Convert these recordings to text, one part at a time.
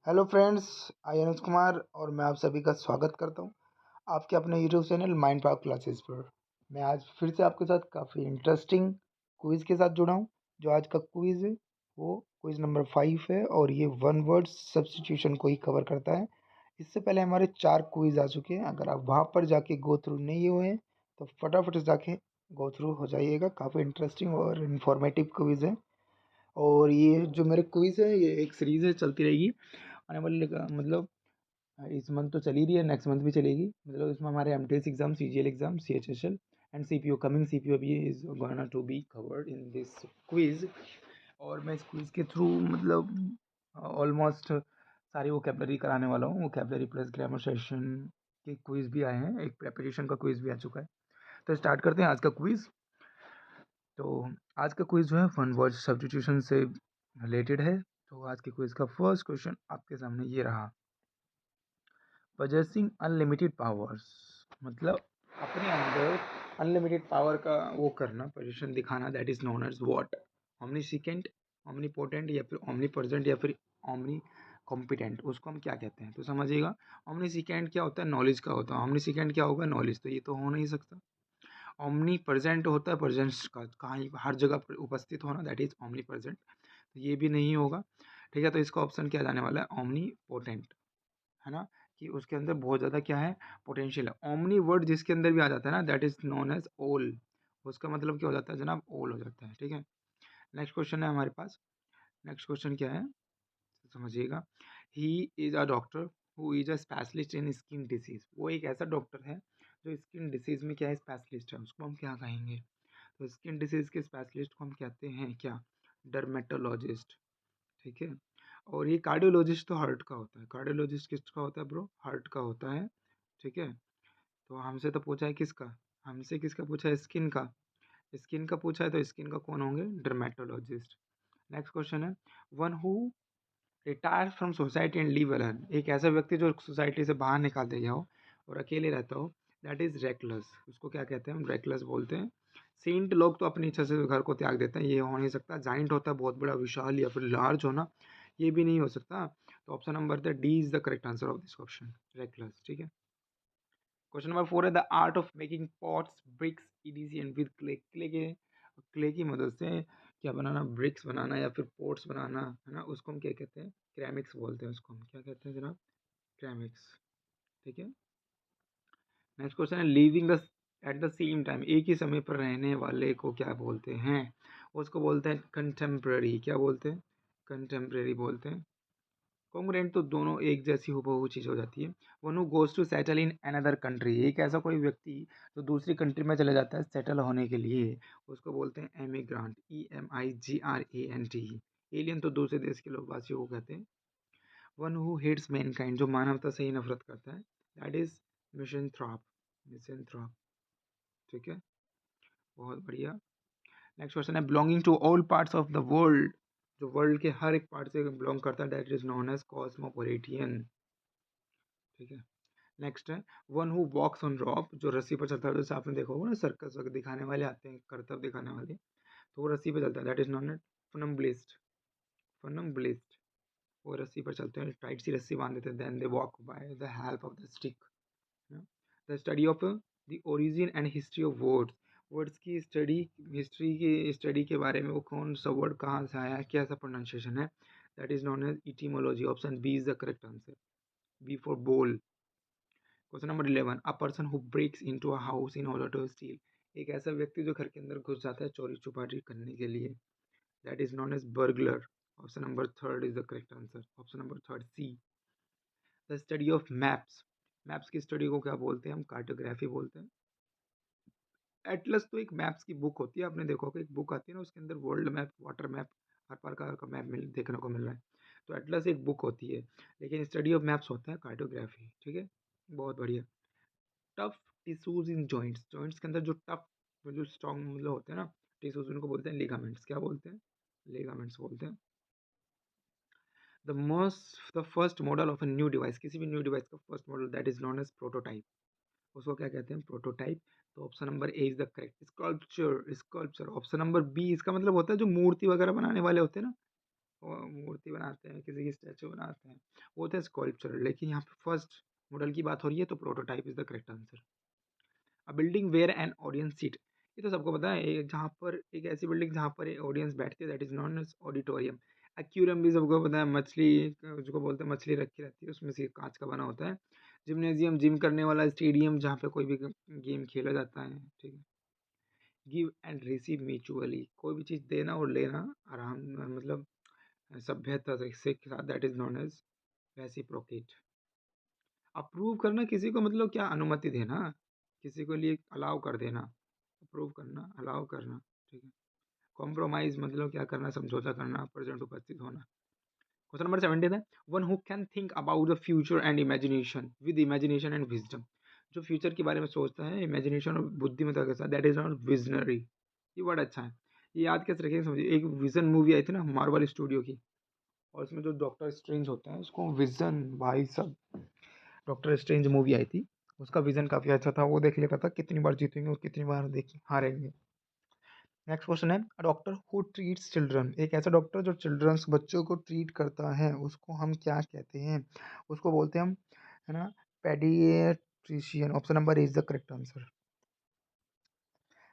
Hello friends, आई अनुज कुमार और मैं आप सभी का स्वागत करता हूं आपके अपने YouTube channel mind power classes पर। मैं आज फिर से आपके साथ काफ़ी इंटरेस्टिंग क्विज़ के साथ जुड़ा हूं। जो आज का क्विज़ है वो क्विज़ नंबर 5 है और ये वन वर्ड सब्स्टिट्यूशन को ही कवर करता है। इससे पहले हमारे 4 क्विज़ आ चुके हैं। अगर आप वहां पर जाके गो थ्रू नहीं हुए हैं तो फटाफट से जाके गो थ्रू हो जाइएगा। काफ़ी इंटरेस्टिंग और इन्फॉर्मेटिव क्विज़ है। और ये जो मेरे क्विज़ है ये एक सीरीज़ है, चलती रहेगी आने वाले मतलब इस मंथ तो चली रही है, नेक्स्ट मंथ भी चलेगी। मतलब इसमें हमारे MTS exam, CGL exam, CHSL and CPO, coming CPO भी is gonna to be covered in this quiz. और मैं इस क्विज के थ्रू मतलब ऑलमोस्ट सारी वोकेबलरी कराने वाला हूँ। वोकेबलरी प्लस ग्रामर सेशन के क्विज भी आए हैं, एक प्रेपरेशन का क्विज भी आ चुका है। तो स्टार्ट करते हैं आज का क्विज। तो आज का क्विज जो है वन वर्ड सब्स्टिट्यूशन से रिलेटेड है। तो आज के क्विज का फर्स्ट क्वेश्चन आपके सामने ये रहा। possessing अनलिमिटेड पावर्स मतलब अपने अंदर अनलिमिटेड पावर का वो करना, पोजीशन दिखाना, that is known as what? omniscient, omnipotent या फिर omnipresent या फिर omni कॉम्पिटेंट, उसको हम क्या कहते हैं? तो समझिएगा। omniscient क्या होता है? नॉलेज का होता है। omniscient क्या होगा? नॉलेज। तो ये तो हो नहीं सकता। omni present होता है प्रेजेंस का, कहीं हर जगह पर उपस्थित होना, दैट इज omni present। तो ये भी नहीं होगा। ठीक है, तो इसका ऑप्शन क्या जाने वाला है? omni पोटेंट, है ना, कि उसके अंदर बहुत ज़्यादा क्या है? पोटेंशियल है। ओमनी वर्ड जिसके अंदर भी आ जाता है ना, दैट इज नोन एज ओल। उसका मतलब क्या हो जाता है जनाब? ओल हो जाता है। ठीक है, नेक्स्ट क्वेश्चन है हमारे पास। नेक्स्ट क्वेश्चन क्या है समझिएगा। He is a doctor who is a specialist in skin disease. वो एक ऐसा डॉक्टर है जो स्किन डिसीज में क्या है? स्पेशलिस्ट है। उसको हम क्या कहेंगे? तो स्किन डिसीज के स्पेशलिस्ट को हम कहते हैं क्या? डर्मेटोलॉजिस्ट। ठीक है, और ये कार्डियोलॉजिस्ट तो हार्ट का होता है। कार्डियोलॉजिस्ट किसका होता है ब्रो? हार्ट का होता है। ठीक है, तो हमसे तो पूछा है किसका? हमसे किसका पूछा है? स्किन का। स्किन का पूछा है तो स्किन का कौन होंगे? डर्मेटोलॉजिस्ट। नेक्स्ट क्वेश्चन है, one who retire from society and live alone. एक ऐसा व्यक्ति जो सोसाइटी से बाहर निकाल दिया हो और अकेले रहता हो, दैट इज रेकलेस। उसको क्या कहते हैं? हम रेकलेस बोलते हैं। सेंट लोग तो अपनी इच्छा से घर को त्याग देते हैं, ये हो नहीं सकता। जाइंट होता है बहुत बड़ा, विशाल या फिर लार्ज होना, ये भी नहीं हो सकता। तो option number D is the correct answer of this question, reckless. ठीक है, क्वेश्चन नंबर 4 है, the art of making pots bricks ETC and with clay. Clay की मदद से क्या बनाना? ब्रिक्स बनाना या फिर पोट्स बनाना, है ना, उसको हम क्या कहते हैं? क्रैमिक्स बोलते हैं। उसको हम क्या कहते हैं जनाब? क्रैमिक्स। ठीक है, नेक्स्ट क्वेश्चन है, living the at the same time, एक ही समय पर रहने वाले को क्या बोलते हैं? उसको बोलते हैं कंटेम्प्रेरी। क्या बोलते हैं? कंटेम्प्रेरी बोलते हैं। कॉन्ग्रुएंट तो दोनों एक जैसी हूबहू चीज़ हो जाती है। One who goes to settle in another country, एक ऐसा कोई व्यक्ति जो दूसरी कंट्री में चले जाता है सेटल होने के लिए, उसको बोलते हैं एमिग्रांट। EMIGRANT। एलियन तो दूसरे देश के लोग वासियों को कहते हैं। वन हु हेट्स मैनकाइंड, जो मानवता से ही नफरत करता है, दैट इज मिसेंथ्रॉप। मिसेंथ्रॉप। ठीक है, बहुत बढ़िया। नेक्स्ट क्वेश्चन है, belonging to all parts of the world, जो वर्ल्ड के हर एक पार्ट से बिलोंग करता है, that is known as cosmopolitan. ठीक है, नेक्स्ट है, one who walks on rope, जो रस्सी पर चलता है। जैसे आपने देखा होगा ना, सर्कस वगैरह दिखाने वाले आते हैं, करतब दिखाने वाले, तो वो रस्सी पर चलता है, दैट इज नॉन एज फनम्बलिस्ट। फनम्बलिस्ट, वो रस्सी पर चलते हैं, टाइट सी रस्सी बांध देते हैं, then they walk by the help of the stick. The study of the origin and history of words, words की स्टडी, हिस्ट्री की स्टडी के बारे में, वो कौन सा वर्ड कहाँ से आया है, कैसा प्रोनाउंसिएशन है, that is known as etymology. Option B is the correct answer, B for बोल। Question number 11, a person who breaks into a house in order to steal, एक ऐसा व्यक्ति जो घर के अंदर घुस जाता है चोरी छुपारी करने के लिए, that is known as burglar. Option number third is the correct answer, option number third, C. The study of maps, maps की स्टडी को क्या बोलते हैं? हम कार्टोग्राफी बोलते हैं। एटलस तो एक मैप्स की बुक होती है, आपने देखा होगा, एक बुक आती है ना, उसके अंदर वर्ल्ड मैप, वाटर मैप, हर प्रकार का मैप देखने को मिल रहा है। तो एटलस एक बुक होती है, लेकिन स्टडी ऑफ मैप्स होता है कार्टोग्राफी। ठीक है, बहुत बढ़िया। टफ टिश्यूज इन जॉइंट्स, जॉइंट्स के अंदर जो टफ, जो स्ट्रॉन्ग मतलब होते हैं ना टिश्यूज, उनको बोलते हैं लिगामेंट्स। क्या बोलते हैं? लिगामेंट्स बोलते हैं। The first model of a new device, किसी भी न्यू डिवाइस का first model, that is known as prototype. उसको क्या कहते हैं? प्रोटोटाइप। तो option number A is the correct. Sculpture, sculpture. Option number B, इसका मतलब होता है जो मूर्ति वगैरह बनाने वाले होते हैं ना, मूर्ति बनाते हैं, किसी की स्टैचू बनाते हैं, वो होता है स्कल्पचर। लेकिन यहाँ पे फर्स्ट मॉडल की बात हो रही है, तो prototype is the correct answer. A building where an audience seat, ये तो सबको पता है, जहाँ पर एक ऐसी बिल्डिंग जहाँ पर ऑडियंस बैठती है, that is known as auditorium. Aquarium भी सबको पता है, मछली जिसको बोलते हैं मछली रखी रहती है, उसमें से कांच का बना होता है। जिम्नेजियम, जिम करने वाला स्टेडियम, जहाँ पे कोई भी गेम खेला जाता है, ठीक है। गिव एंड रिसीव म्यूचुअली, कोई भी चीज़ देना और लेना आराम, मतलब सभ्यता से के साथ, that is known as reciprocate. Approve करना किसी को, मतलब क्या, अनुमति देना, किसी को लिए अलाउ कर देना, अप्रूव करना, अलाउ करना, ठीक है। कॉम्प्रोमाइज मतलब क्या करना, समझौता करना, प्रेजेंट उपस्थित होना। क्वेश्चन नंबर 17 है, one who can think about the future and imagination with imagination and wisdom, जो फ्यूचर के बारे में सोचता है इमेजिनेशन और बुद्धिमत्ता के साथ, दैट इज नॉट विजनरी। ये वर्ड अच्छा है, ये याद कैसे रखेंगे, समझिए। एक विजन मूवी आई थी ना मार्वल स्टूडियो की, और उसमें जो डॉक्टर स्ट्रेंज होता है उसको विजन, भाई सब, डॉक्टर स्ट्रेंज मूवी आई थी, उसका विजन काफी अच्छा था, वो देख लेता था कितनी बार जीतेंगे और कितनी बार देख हारेंगे। नेक्स्ट क्वेश्चन है, डॉक्टर हु ट्रीट्स चिल्ड्रन, एक ऐसा डॉक्टर जो चिल्ड्रंस, बच्चों को ट्रीट करता है, उसको हम क्या कहते हैं? उसको बोलते हैं हम, है ना, paediatrician. Option number is the correct answer.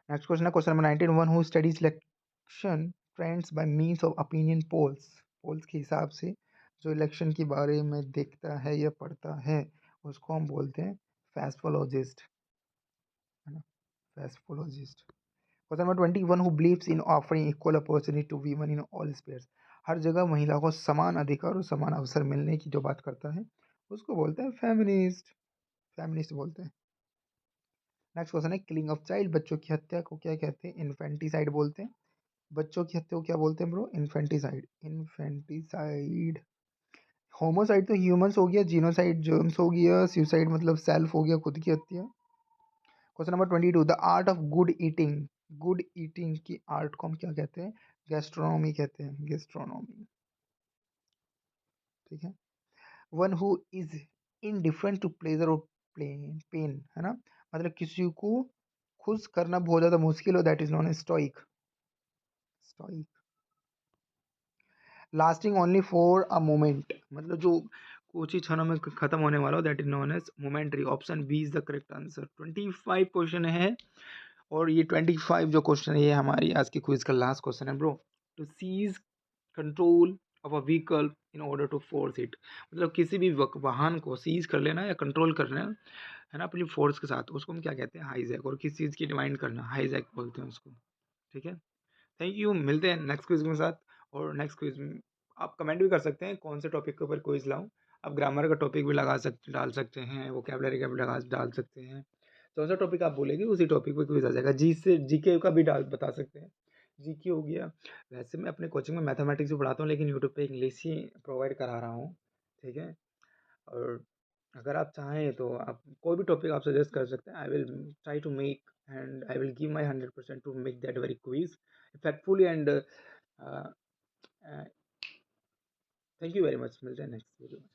Next question है, question number 19, one who study selection trends by means of opinion polls, polls के हिसाब से जो इलेक्शन के बारे में देखता है या पढ़ता है, उसको हम बोलते हैं फैस्फोलॉजिस्ट, है ना, psephologist. Question number 20, one who believes in offering equal opportunity to women in all spheres, हर जगह महिला को समान अधिकार और समान अवसर मिलने की जो बात करता है, उसको बोलते हैं फेमिनिस्ट, फेमिनिस्ट बोलते हैं। नेक्स्ट क्वेश्चन है, किलिंग ऑफ चाइल्ड, बच्चों की हत्या को क्या कहते हैं? इन्फेंटिसाइड बोलते हैं। बच्चों की हत्या को क्या बोलते हैं ब्रो? Infanticide, infanticide. होमोसाइड तो ह्यूमंस हो गया, जीनोसाइड जर्म्स हो गया, सुसाइड मतलब सेल्फ हो गया, खुद की हत्या। Question number 22, the art of good eating, good eating की आर्ट को हम क्या कहते हैं? गैस्ट्रोनॉमी कहते हैं, गैस्ट्रोनॉमी, ठीक है। One who is indifferent to pleasure और पेन, है ना, मतलब किसी को खुश करना बहुत ज्यादा मुश्किल हो, that is known as stoic, stoic. Lasting only for a moment, मतलब जो कुछ ही क्षणों में खत्म होने वाला हो, that is known as momentary. Option B is the correct answer. 25 question है, और ये 25 जो क्वेश्चन है, ये हमारी आज की क्विज का लास्ट क्वेश्चन है bro. To seize control of a vehicle in order to force it, मतलब किसी भी वाहन को सीज कर लेना या कंट्रोल करना, है ना, अपनी फोर्स के साथ, उसको हम क्या कहते हैं? हाईजैक। और किस चीज़ की डिमांड करना, हाईजैक बोलते हैं उसको, ठीक है। थैंक यू, मिलते हैं नेक्स्ट क्विज के साथ। और नेक्स्ट क्विज में आप कमेंट भी कर सकते हैं कौन से टॉपिक के ऊपर क्विज लाऊं। आप ग्रामर का टॉपिक भी डाल सकते हैं, वोकैबुलरी का भी डाल सकते हैं। कौन सा टॉपिक आप बोलेंगे उसी टॉपिक पे क्विज आ जाएगा। जी से जीके का भी डाल बता सकते हैं, जीके हो गया। वैसे मैं अपने कोचिंग में मैथमेटिक्स भी पढ़ाता हूँ, लेकिन यूट्यूब पे इंग्लिश ही प्रोवाइड करा रहा हूँ, ठीक है। और अगर आप चाहें तो आप कोई भी टॉपिक आप सजेस्ट कर सकते हैं, I will try to make and I will give my 100% to make that very quiz effectively and thank you very much, मिलते हैं नेक्स्ट वीडियो में।